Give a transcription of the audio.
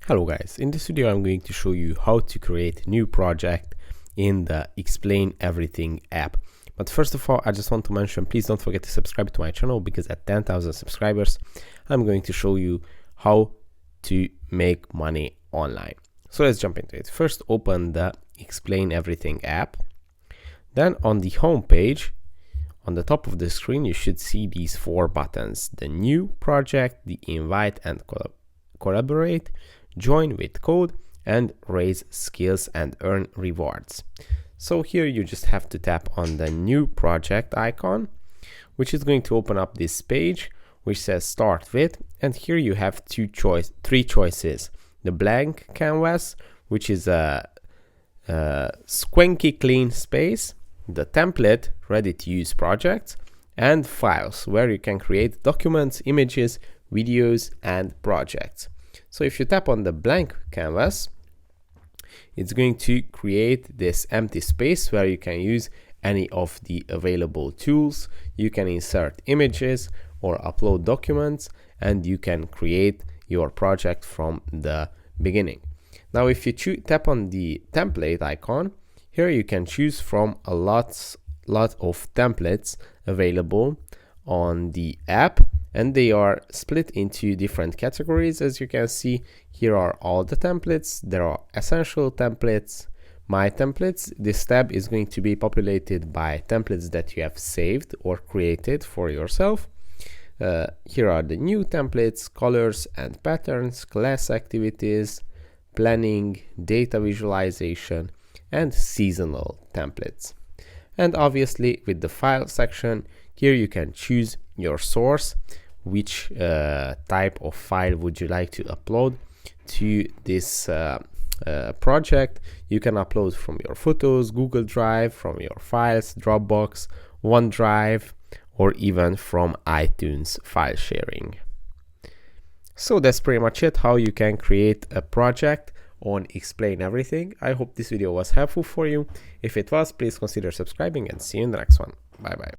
Hello guys, in this video I'm going to show you how to create a new project in the Explain Everything app. But first of all, I just want to mention, please don't forget to subscribe to my channel, because at 10,000 subscribers I'm going to show you how to make money online. So let's jump into it. First, open the Explain Everything app. Then on the home page, on the top of the screen, you should see these four buttons: the new project, the invite and collaborate, join with code, and raise skills and earn rewards. So here you just have to tap on the new project icon, which is going to open up this page which says start with, and here you have three choices: the blank canvas, which is a squanky clean space, the template ready to use projects, and files, where you can create documents, images, videos, and projects. So if you tap on the blank canvas, it's going to create this empty space where you can use any of the available tools. You can insert images or upload documents, and you can create your project from the beginning. Now if you tap on the template icon, here you can choose from a lot of templates available on the app, and they are split into different categories. As you can see, here are all the templates. There are essential templates, my templates. This tab is going to be populated by templates that you have saved or created for yourself. Here are the new templates: colors and patterns, class activities, planning, data visualization, and seasonal templates. And obviously with the file section, here you can choose your source. Which type of file would you like to upload to this project? You can upload from your photos, Google Drive, from your files, Dropbox, OneDrive, or even from iTunes file sharing. So that's pretty much it, how you can create a project on Explain Everything. I hope this video was helpful for you. If it was, please consider subscribing, and see you in the next one. Bye bye.